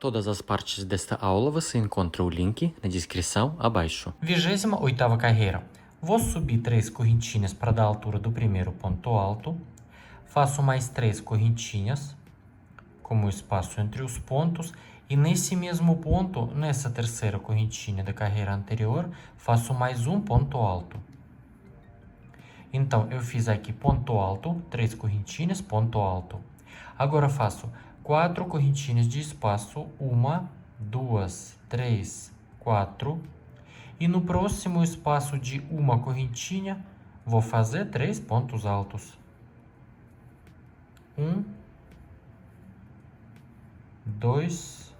Todas as partes desta aula você encontra o link na descrição abaixo. 28ª carreira. Vou subir 3 correntinhas para dar a altura do primeiro ponto alto. Faço mais 3 correntinhas, como o espaço entre os pontos. E nesse mesmo ponto, nessa terceira correntinha da carreira anterior, faço mais um ponto alto. Então, eu fiz aqui ponto alto, 3 correntinhas, ponto alto. Agora faço 4 correntinhas de espaço, 1, 2, 3, 4. E no próximo espaço de uma correntinha, vou fazer 3 pontos altos. 1, 2,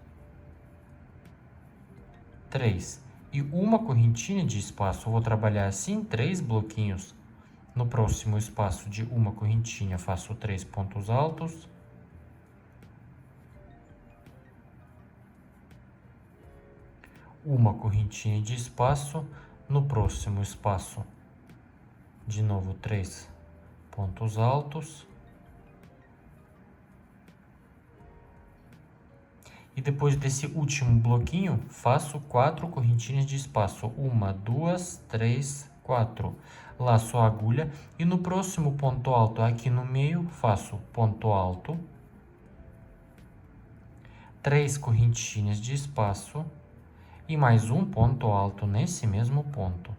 3. E uma correntinha de espaço, vou trabalhar assim 3 bloquinhos. No próximo espaço de uma correntinha, faço 3 pontos altos. Uma correntinha de espaço. No próximo espaço, de novo 3 pontos altos. E depois desse último bloquinho, faço 4 correntinhas de espaço. 1, 2, 3, 4. Laço a agulha e no próximo ponto alto, aqui no meio, faço ponto alto. 3 correntinhas de espaço e mais um ponto alto nesse mesmo ponto.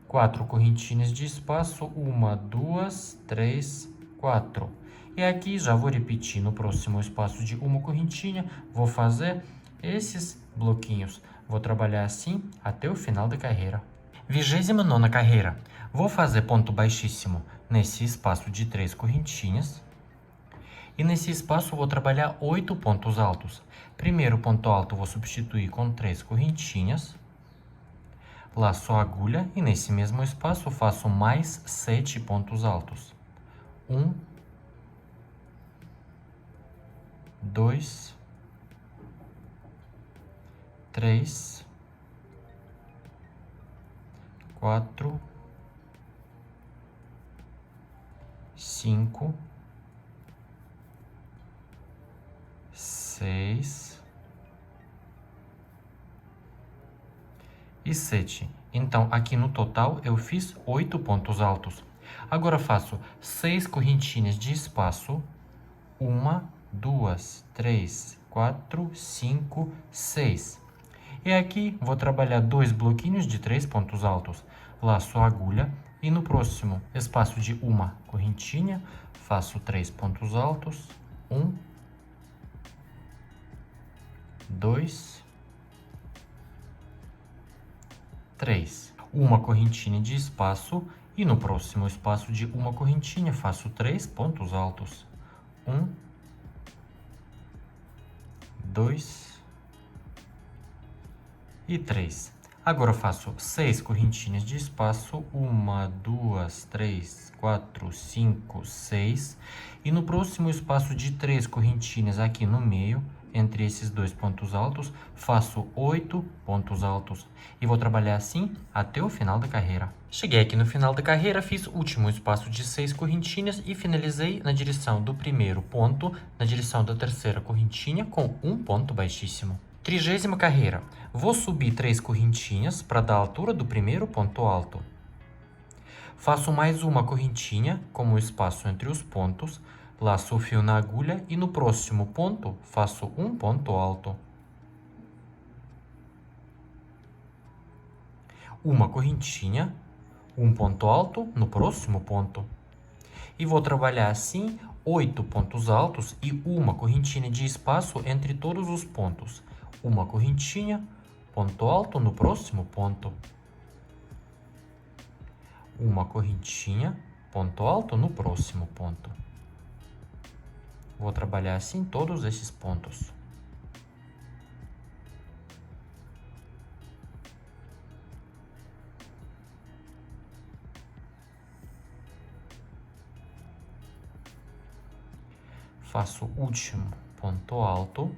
4 correntinhas de espaço, 1, 2, 3, 4. E aqui já vou repetir no próximo espaço de uma correntinha, vou fazer esses bloquinhos. Vou trabalhar assim até o final da carreira. 29ª carreira. Vou fazer ponto baixíssimo nesse espaço de 3 correntinhas. E nesse espaço vou trabalhar 8 pontos altos. Primeiro ponto alto vou substituir com 3 correntinhas. Laço a agulha e nesse mesmo espaço faço mais 7 pontos altos. 1, 2, 3, 4, 5, 6 e 7. Então, aqui no total, eu fiz 8 pontos altos. Agora, faço 6 correntinhas de espaço. 1, 2, 3, 4, 5, 6. E aqui, vou trabalhar 2 bloquinhos de 3 pontos altos. Laço a agulha e no próximo espaço de uma correntinha, faço 3 pontos altos. 1, 2, 3. Uma correntinha de espaço e no próximo espaço de uma correntinha faço 3 pontos altos. 1, 2 e 3. Agora faço 6 correntinhas de espaço, 1, 2, 3, 4, 5, 6. E no próximo espaço de 3 correntinhas aqui no meio, entre esses dois pontos altos, faço 8 pontos altos. E vou trabalhar assim até o final da carreira. Cheguei aqui no final da carreira, fiz o último espaço de 6 correntinhas e finalizei na direção do primeiro ponto, na direção da terceira correntinha, com um ponto baixíssimo. 30ª carreira. Vou subir 3 correntinhas para dar a altura do primeiro ponto alto. Faço mais uma correntinha, como o espaço entre os pontos, laço o fio na agulha e no próximo ponto faço um ponto alto. Uma correntinha, um ponto alto no próximo ponto. E vou trabalhar assim 8 pontos altos e uma correntinha de espaço entre todos os pontos. Uma correntinha, ponto alto no próximo ponto. Uma correntinha, ponto alto no próximo ponto. Vou trabalhar assim todos esses pontos. Faço o último ponto alto.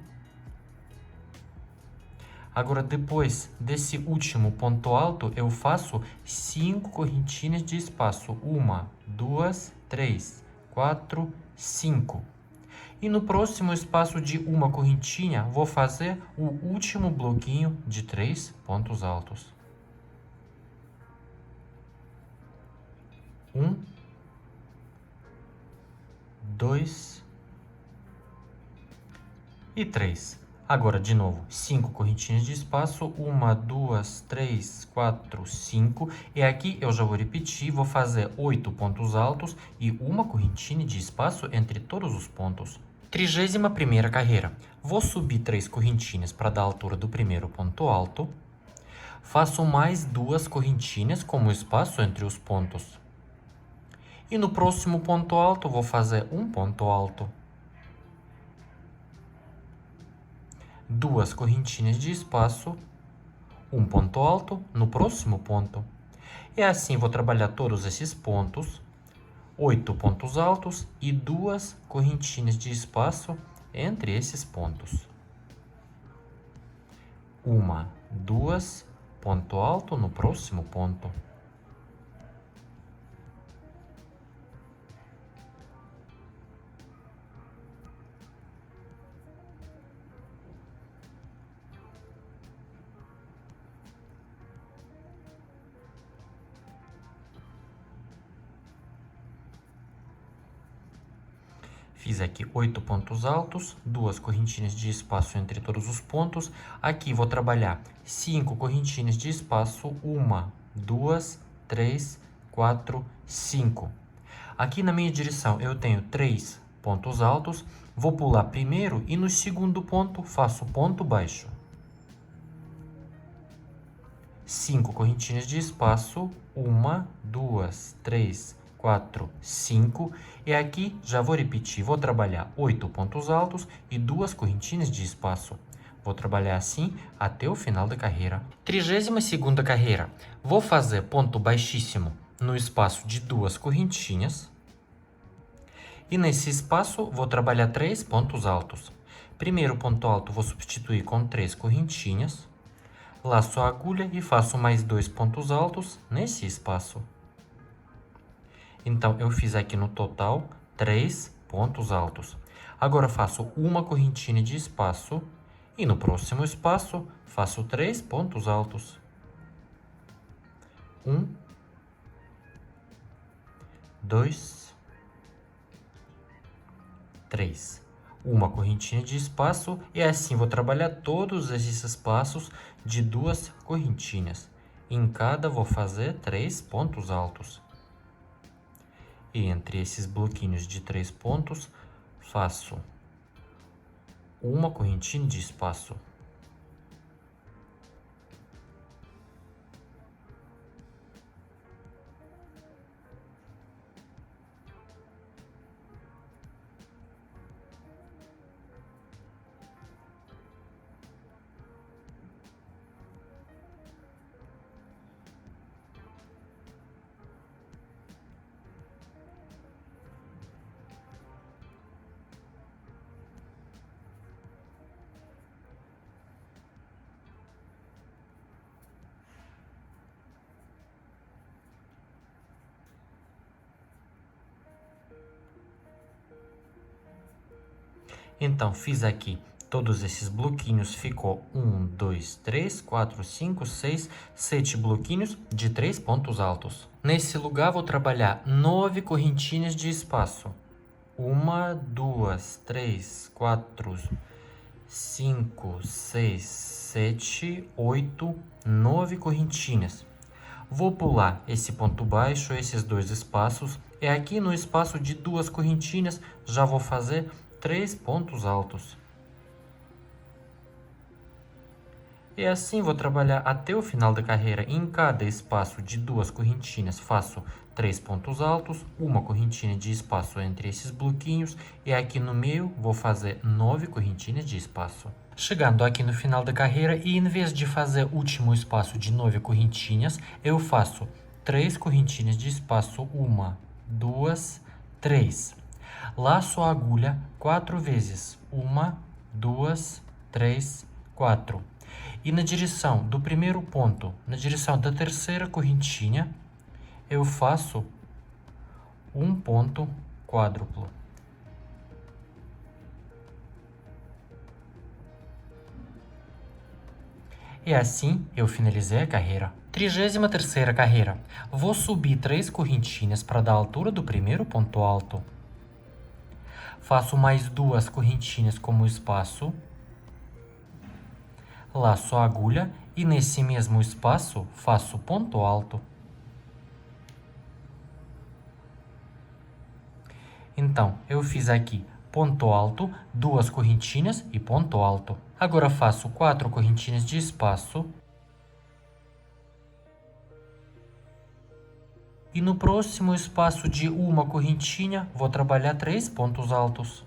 Agora, depois desse último ponto alto, eu faço 5 correntinhas de espaço. 1, 2, 3, 4, 5. E no próximo espaço de uma correntinha, vou fazer o último bloquinho de 3 pontos altos. 1, 2 e 3. Agora, de novo, 5 correntinhas de espaço, 1, 2, 3, 4, 5. E aqui eu já vou repetir, vou fazer 8 pontos altos e uma correntinha de espaço entre todos os pontos. 31ª carreira. Vou subir 3 correntinhas para dar a altura do primeiro ponto alto. Faço mais 2 correntinhas como espaço entre os pontos. E no próximo ponto alto, vou fazer um ponto alto. 2 correntinhas de espaço, um ponto alto no próximo ponto. E assim vou trabalhar todos esses pontos, 8 pontos altos e 2 correntinhas de espaço entre esses pontos. 1, 2, ponto alto no próximo ponto. Fiz aqui 8 pontos altos, 2 correntinhas de espaço entre todos os pontos. Aqui vou trabalhar 5 correntinhas de espaço, 1, 2, 3, 4, 5. Aqui na minha direção eu tenho 3 pontos altos, vou pular primeiro e no segundo ponto faço ponto baixo. 5 correntinhas de espaço, 1, 2, 3, 4, 5. E aqui já vou repetir, vou trabalhar 8 pontos altos e 2 correntinhas de espaço. Vou trabalhar assim até o final da carreira. 32ª carreira. Vou fazer ponto baixíssimo no espaço de 2 correntinhas. E nesse espaço vou trabalhar 3 pontos altos. Primeiro ponto alto vou substituir com 3 correntinhas. Laço a agulha e faço mais 2 pontos altos nesse espaço. Então, eu fiz aqui no total 3 pontos altos. Agora, faço uma correntinha de espaço e no próximo espaço faço 3 pontos altos. 1, 2, 3. Uma correntinha de espaço e assim vou trabalhar todos esses espaços de 2 correntinhas. Em cada vou fazer 3 pontos altos. E entre esses bloquinhos de 3 pontos, faço uma correntinha de espaço. Então, fiz aqui todos esses bloquinhos, ficou 1, 2, 3, 4, 5, 6, 7 bloquinhos de 3 pontos altos. Nesse lugar, vou trabalhar 9 correntinhas de espaço. 1, 2, 3, 4, 5, 6, 7, 8, 9 correntinhas. Vou pular esse ponto baixo, esses 2 espaços, e aqui no espaço de 2 correntinhas, já vou fazer 3 pontos altos. E assim vou trabalhar até o final da carreira. Em cada espaço de 2 correntinhas, faço 3 pontos altos, uma correntinha de espaço entre esses bloquinhos, e aqui no meio vou fazer 9 correntinhas de espaço. Chegando aqui no final da carreira, e em vez de fazer o último espaço de 9 correntinhas, eu faço 3 correntinhas de espaço, 1, 2, 3. Laço a agulha 4 vezes, 1, 2, 3, 4. E na direção do primeiro ponto, na direção da terceira correntinha, eu faço um ponto quádruplo. E assim eu finalizei a carreira. 33ª carreira. Vou subir 3 correntinhas para dar a altura do primeiro ponto alto. Faço mais 2 correntinhas como espaço. Laço a agulha e nesse mesmo espaço faço ponto alto. Então, eu fiz aqui ponto alto, 2 correntinhas e ponto alto. Agora faço 4 correntinhas de espaço. E no próximo espaço de uma correntinha, vou trabalhar 3 pontos altos.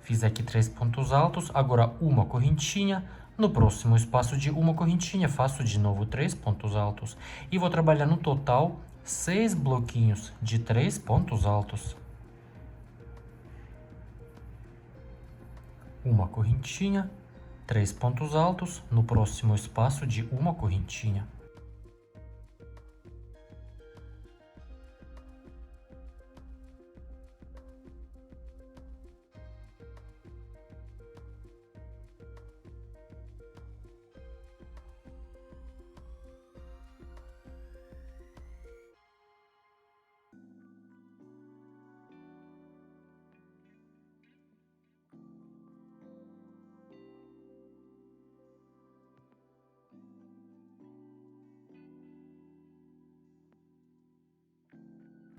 Fiz aqui 3 pontos altos, agora uma correntinha. No próximo espaço de uma correntinha, faço de novo 3 pontos altos. E vou trabalhar no total 6 bloquinhos de 3 pontos altos. Uma correntinha, 3 pontos altos, no próximo espaço de uma correntinha.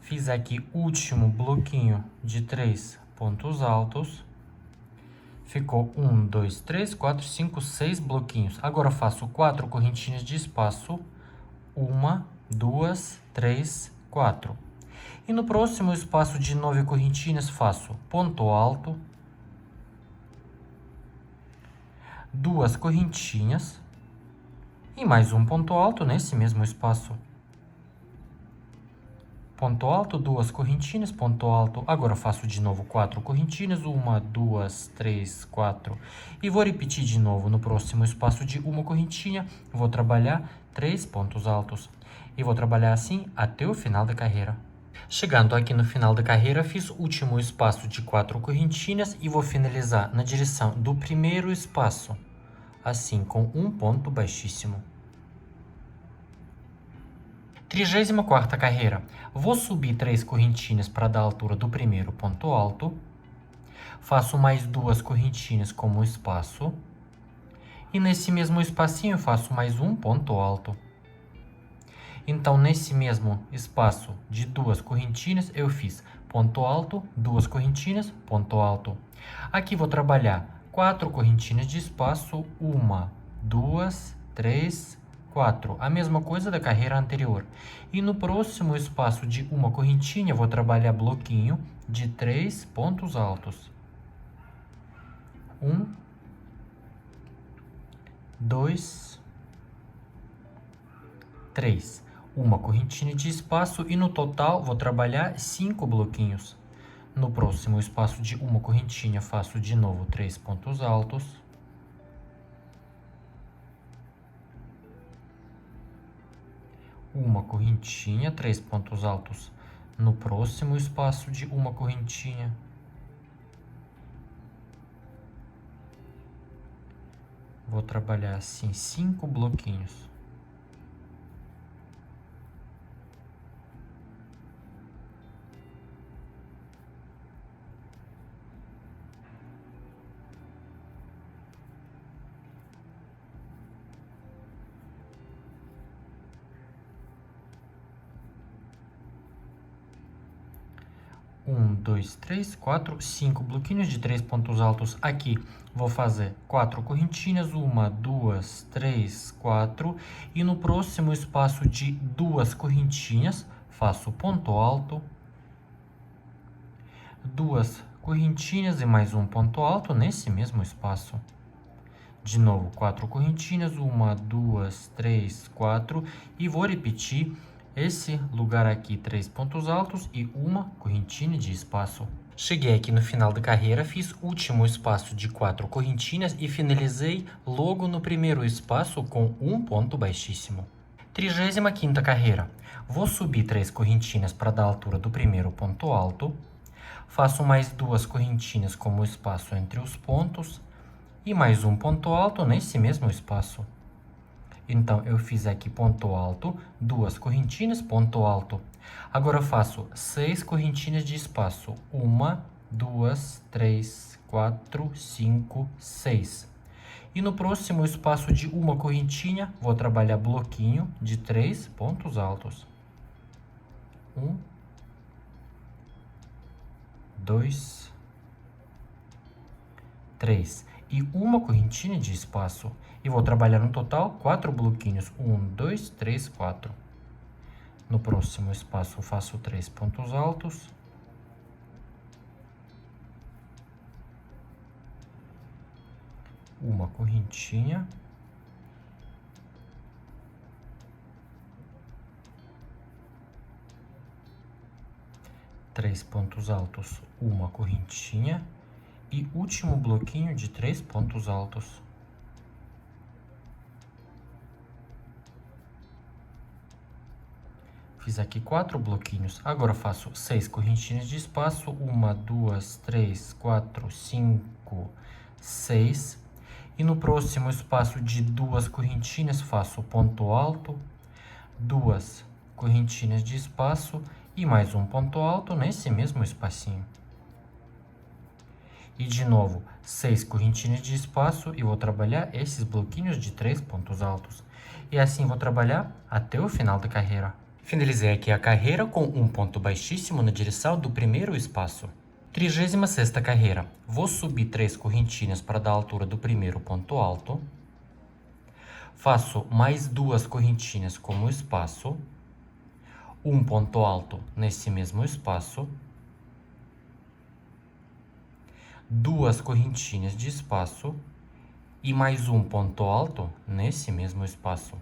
Fiz aqui o último bloquinho de 3 pontos altos. Ficou 1, 2, 3, 4, 5, 6 bloquinhos. Agora faço 4 correntinhas de espaço. 1, 2, 3, 4. E no próximo espaço de 9 correntinhas faço ponto alto. 2 correntinhas. E mais um ponto alto nesse mesmo espaço. Ponto alto, 2 correntinhas, ponto alto. Agora faço de novo 4 correntinhas, 1, 2, 3, 4. E vou repetir de novo no próximo espaço de uma correntinha. Vou trabalhar 3 pontos altos. E vou trabalhar assim até o final da carreira. Chegando aqui no final da carreira, fiz o último espaço de 4 correntinhas e vou finalizar na direção do primeiro espaço, assim com um ponto baixíssimo. 34ª carreira. Vou subir 3 correntinhas para dar a altura do primeiro ponto alto. Faço mais 2 correntinhas como espaço. E nesse mesmo espacinho faço mais um ponto alto. Então, nesse mesmo espaço de 2 correntinhas, eu fiz ponto alto, 2 correntinhas, ponto alto. Aqui vou trabalhar 4 correntinhas de espaço, 1, 2, 3, 4. A mesma coisa da carreira anterior. E no próximo espaço de uma correntinha, vou trabalhar bloquinho de 3 pontos altos. 1, 2, 3. Uma correntinha de espaço e no total vou trabalhar 5 bloquinhos. No próximo espaço de uma correntinha, faço de novo 3 pontos altos. Uma correntinha, 3 pontos altos no próximo espaço de uma correntinha. Vou trabalhar assim 5 bloquinhos. Um, dois, três, 4, 5 bloquinhos de 3 pontos altos aqui. Vou fazer 4 correntinhas, 1, 2, 3, 4. E no próximo espaço de 2 correntinhas, faço ponto alto. 2 correntinhas e mais um ponto alto nesse mesmo espaço. De novo, 4 correntinhas, 1, 2, 3, 4. E vou repetir esse lugar aqui, 3 pontos altos e uma correntinha de espaço. Cheguei aqui no final da carreira, fiz o último espaço de 4 correntinhas e finalizei logo no primeiro espaço com um ponto baixíssimo. 35ª carreira. Vou subir 3 correntinhas para dar a altura do primeiro ponto alto. Faço mais 2 correntinhas como espaço entre os pontos. E mais um ponto alto nesse mesmo espaço. Então, eu fiz aqui ponto alto, 2 correntinhas, ponto alto. Agora eu faço 6 correntinhas de espaço. 1, 2, 3, 4, 5, 6. E no próximo espaço de uma correntinha, vou trabalhar bloquinho de 3 pontos altos. 1, 2, 3. E uma correntinha de espaço. E vou trabalhar no total 4 bloquinhos. 1, 2, 3, 4. No próximo espaço, eu faço 3 pontos altos. Uma correntinha. Três pontos altos, uma correntinha. E último bloquinho de 3 pontos altos. Fiz aqui 4 bloquinhos. Agora faço 6 correntinhas de espaço. 1, 2, 3, 4, 5, 6. E no próximo espaço de 2 correntinhas, faço ponto alto, 2 correntinhas de espaço e mais um ponto alto nesse mesmo espacinho. E de novo, 6 correntinhas de espaço e vou trabalhar esses bloquinhos de 3 pontos altos. E assim vou trabalhar até o final da carreira. Finalizei aqui a carreira com um ponto baixíssimo na direção do primeiro espaço. 36ª carreira. Vou subir 3 correntinhas para dar a altura do primeiro ponto alto. Faço mais 2 correntinhas como espaço. Um ponto alto nesse mesmo espaço. 2 correntinhas de espaço. E mais um ponto alto nesse mesmo espaço.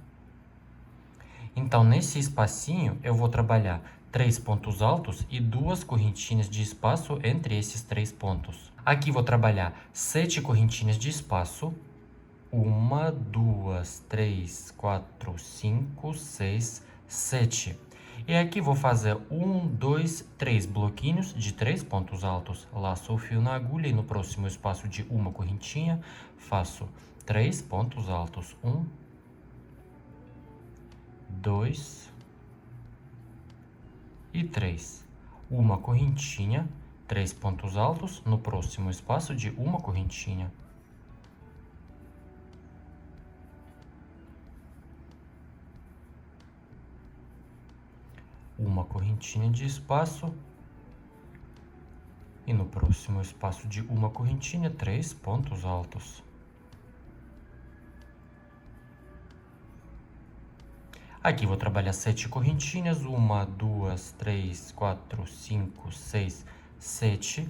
Então, nesse espacinho, eu vou trabalhar 3 pontos altos e 2 correntinhas de espaço entre esses 3 pontos. Aqui vou trabalhar 7 correntinhas de espaço. 1, 2, 3, 4, 5, 6, 7. E aqui vou fazer 1, 2, 3 bloquinhos de 3 pontos altos. Laço o fio na agulha e no próximo espaço de uma correntinha, faço 3 pontos altos. 1, 2 e 3. Uma correntinha, 3 pontos altos, no próximo espaço de uma correntinha. Uma correntinha de espaço. E no próximo espaço de uma correntinha, 3 pontos altos. Aqui vou trabalhar 7 correntinhas, 1, 2, 3, 4, 5, 6, 7.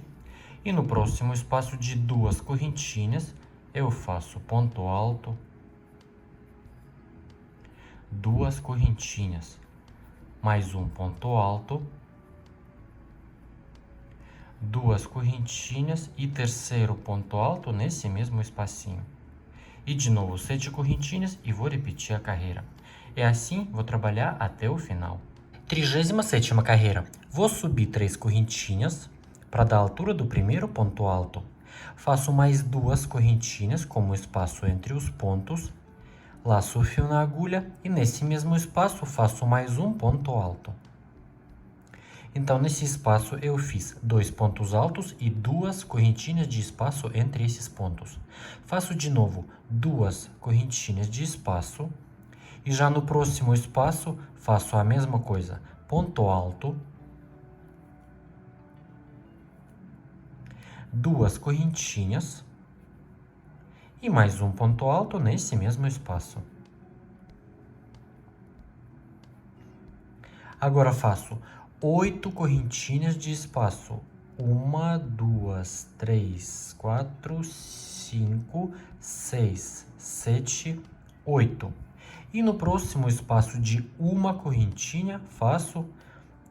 E no próximo espaço de 2 correntinhas, eu faço ponto alto, 2 correntinhas, mais um ponto alto, 2 correntinhas e terceiro ponto alto nesse mesmo espacinho. E de novo 7 correntinhas e vou repetir a carreira. É assim, vou trabalhar até o final. 37ª carreira. Vou subir 3 correntinhas para dar a altura do primeiro ponto alto. Faço mais 2 correntinhas como espaço entre os pontos. Laço o fio na agulha e nesse mesmo espaço faço mais um ponto alto. Então, nesse espaço eu fiz 2 pontos altos e 2 correntinhas de espaço entre esses pontos. Faço de novo 2 correntinhas de espaço. E já no próximo espaço, faço a mesma coisa. Ponto alto. 2 correntinhas. E mais um ponto alto nesse mesmo espaço. Agora faço 8 correntinhas de espaço. 1, 2, 3, 4, 5, 6, 7, 8. E no próximo espaço de uma correntinha, faço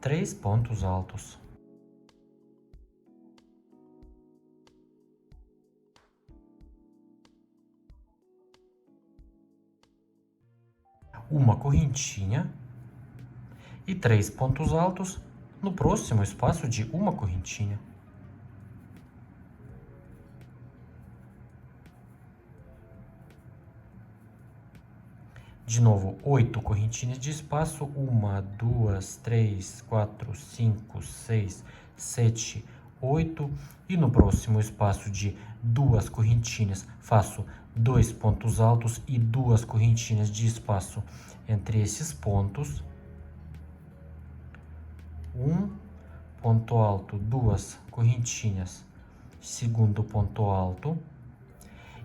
3 pontos altos. uma correntinha e 3 pontos altos no próximo espaço de uma correntinha. De novo, 8 correntinhas de espaço, 1, 2, 3, 4, 5, 6, 7, 8. E no próximo espaço de 2 correntinhas, faço 2 pontos altos e 2 correntinhas de espaço entre esses pontos. 1 ponto alto, 2 correntinhas, segundo ponto alto.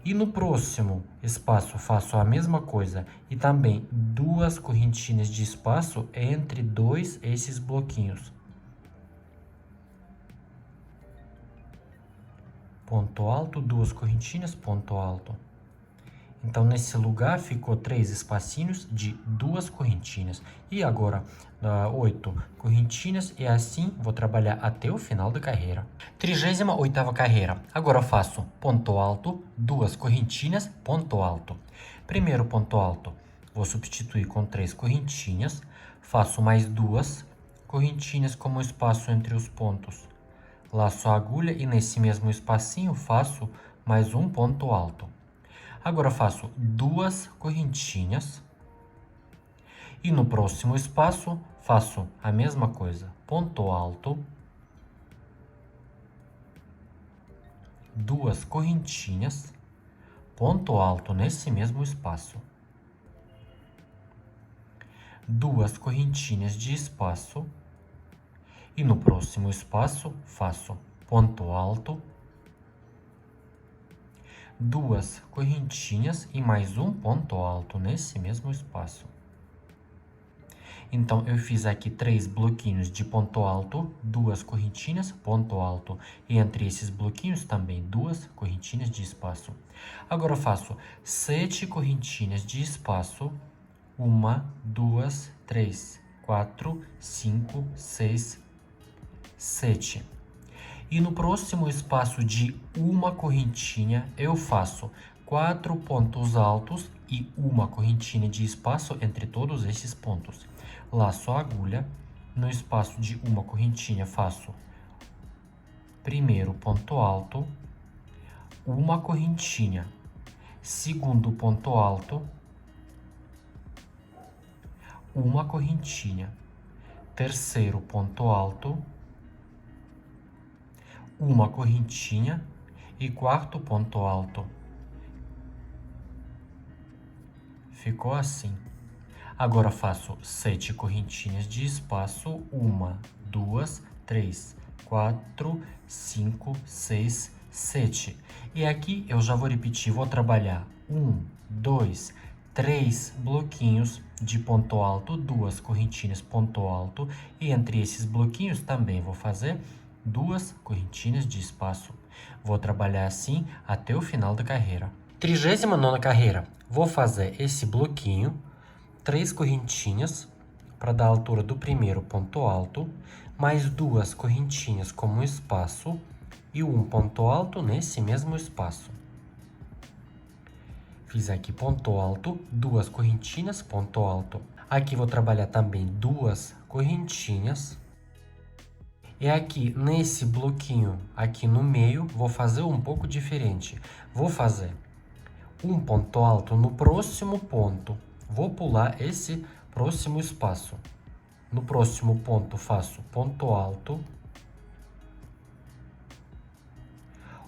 E no próximo espaço faço a mesma coisa e também 2 correntinhas de espaço entre esses bloquinhos. Ponto alto, 2 correntinhas, ponto alto. Então, nesse lugar ficou 3 espacinhos de 2 correntinhas. E agora, 8 correntinhas, e assim vou trabalhar até o final da carreira. 38ª carreira. Agora eu faço ponto alto, 2 correntinhas, ponto alto. Primeiro ponto alto, vou substituir com 3 correntinhas. Faço mais 2 correntinhas como espaço entre os pontos. Laço a agulha e nesse mesmo espacinho faço mais um ponto alto. Agora faço 2 correntinhas e no próximo espaço faço a mesma coisa, ponto alto, 2 correntinhas, ponto alto nesse mesmo espaço, 2 correntinhas de espaço e no próximo espaço faço ponto alto, 2 correntinhas e mais um ponto alto nesse mesmo espaço. Então, eu fiz aqui 3 bloquinhos de ponto alto, 2 correntinhas, ponto alto. E entre esses bloquinhos também 2 correntinhas de espaço. Agora eu faço 7 correntinhas de espaço. 1, 2, 3, 4, 5, 6, 7. E no próximo espaço de uma correntinha, eu faço 4 pontos altos e uma correntinha de espaço entre todos esses pontos. Laço a agulha, no espaço de uma correntinha faço primeiro ponto alto, uma correntinha, segundo ponto alto, uma correntinha, terceiro ponto alto, uma correntinha e quarto ponto alto. Ficou assim. Agora faço 7 correntinhas de espaço, 1, 2, 3, 4, 5, 6, 7. E aqui eu já vou repetir, vou trabalhar 1, 2, 3 bloquinhos de ponto alto, 2 correntinhas ponto alto, e entre esses bloquinhos também vou fazer 2 correntinhas de espaço. Vou trabalhar assim até o final da carreira. 39ª carreira. Vou fazer esse bloquinho, 3 correntinhas para dar a altura do primeiro ponto alto, mais 2 correntinhas como espaço e um ponto alto nesse mesmo espaço. Fiz aqui ponto alto, 2 correntinhas, ponto alto. Aqui vou trabalhar também 2 correntinhas. E aqui nesse bloquinho, aqui no meio, vou fazer um pouco diferente. Vou fazer um ponto alto no próximo ponto. Vou pular esse próximo espaço. No próximo ponto faço ponto alto,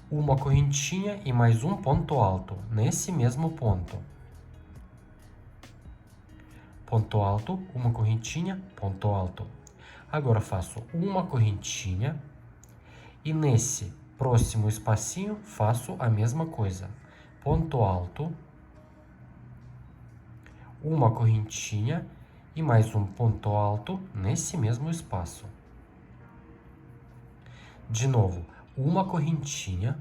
uma correntinha e mais um ponto alto nesse mesmo ponto. Ponto alto, uma correntinha, ponto alto. Agora faço uma correntinha e nesse próximo espacinho faço a mesma coisa. Ponto alto, uma correntinha e mais um ponto alto nesse mesmo espaço. De novo, uma correntinha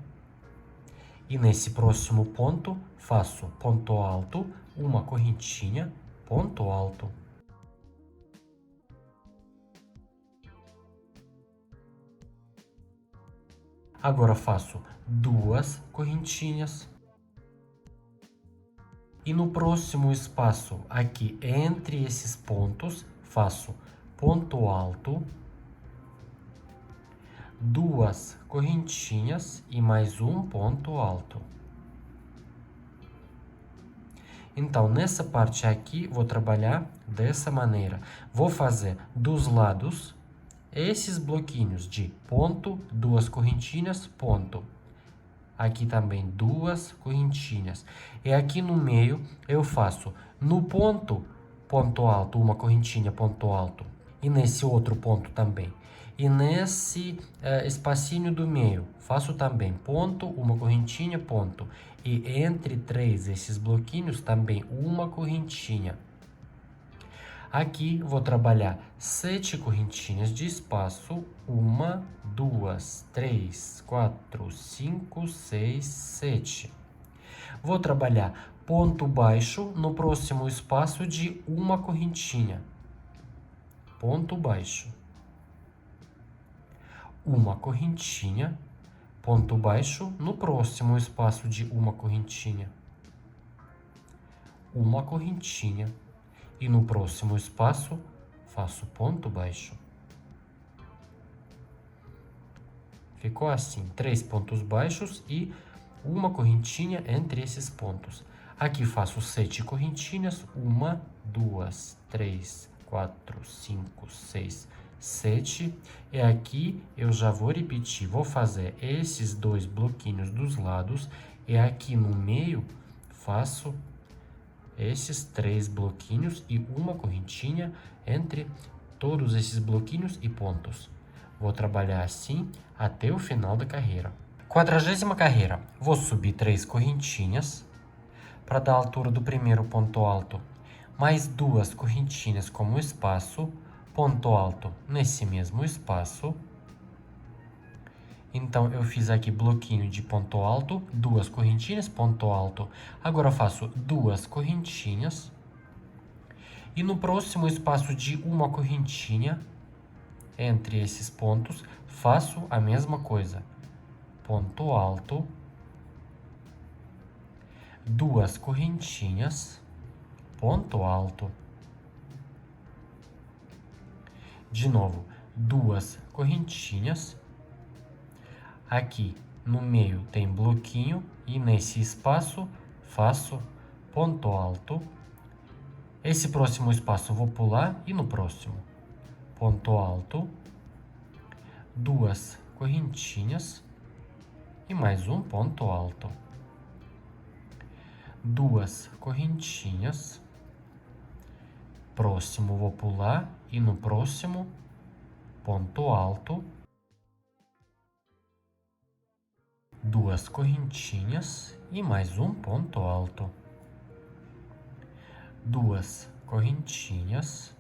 e nesse próximo ponto faço ponto alto, uma correntinha, ponto alto. Agora faço 2 correntinhas E no próximo espaço, aqui entre esses pontos, faço ponto alto, 2 correntinhas e mais um ponto alto. Então, nessa parte aqui, vou trabalhar dessa maneira. Vou fazer dos lados esses bloquinhos de ponto, 2 correntinhas, ponto. Aqui também 2 correntinhas. E aqui no meio, eu faço no ponto, ponto alto, uma correntinha, ponto alto. E nesse outro ponto também. E nesse espacinho do meio, faço também ponto, uma correntinha, ponto. E entre esses bloquinhos também uma correntinha. Aqui vou trabalhar 7 correntinhas de espaço. 1, 2, 3, 4, 5, 6, 7. Vou trabalhar ponto baixo no próximo espaço de uma correntinha. Ponto baixo. Uma correntinha, ponto baixo no próximo espaço de uma correntinha. Uma correntinha. E no próximo espaço, faço ponto baixo. Ficou assim, 3 pontos baixos e uma correntinha entre esses pontos. Aqui faço 7 correntinhas, 1, 2, 3, 4, 5, 6, 7. E aqui eu já vou repetir, vou fazer esses 2 bloquinhos dos lados. E aqui no meio, faço esses 3 bloquinhos e uma correntinha entre todos esses bloquinhos e pontos. Vou trabalhar assim até o final da carreira. 40ª carreira. Vou subir 3 correntinhas para dar a altura do primeiro ponto alto. Mais 2 correntinhas como espaço, ponto alto nesse mesmo espaço. Então, eu fiz aqui bloquinho de ponto alto, 2 correntinhas, ponto alto. Agora, eu faço 2 correntinhas. E no próximo espaço de uma correntinha, entre esses pontos, faço a mesma coisa. Ponto alto, 2 correntinhas, ponto alto. De novo, 2 correntinhas. Aqui no meio tem bloquinho e nesse espaço faço ponto alto. Esse próximo espaço vou pular e no próximo ponto alto, 2 correntinhas e mais um ponto alto. 2 correntinhas. Próximo vou pular e no próximo ponto alto. 2 correntinhas e mais um ponto alto. 2 correntinhas.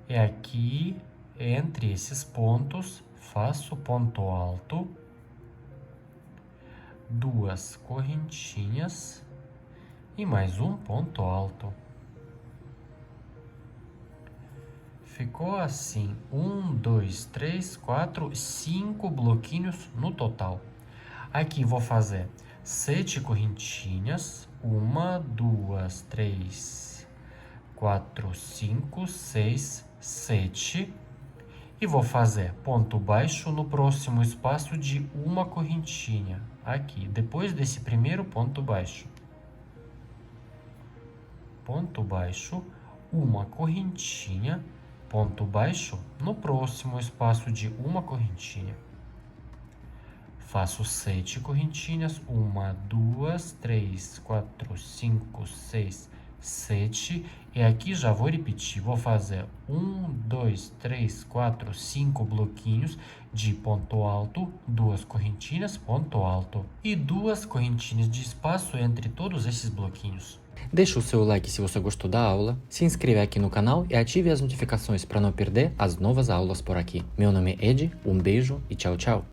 E aqui, entre esses pontos, faço ponto alto. 2 correntinhas e mais um ponto alto. Ficou assim, 1, 2, 3, 4, 5 bloquinhos no total. Aqui vou fazer 7 correntinhas, 1, 2, 3, 4, 5, 6, 7. E vou fazer ponto baixo no próximo espaço de uma correntinha, aqui, depois desse primeiro ponto baixo. Ponto baixo, uma correntinha, ponto baixo no próximo espaço de uma correntinha. Faço 7 correntinhas, 1, 2, 3, 4, 5, 6, 7. E aqui já vou repetir, vou fazer 1, 2, 3, 4, 5 bloquinhos de ponto alto, 2 correntinhas, ponto alto. E 2 correntinhas de espaço entre todos esses bloquinhos. Deixa o seu like se você gostou da aula, se inscreva aqui no canal e ative as notificações para não perder as novas aulas por aqui. Meu nome é Ed, um beijo e tchau, tchau!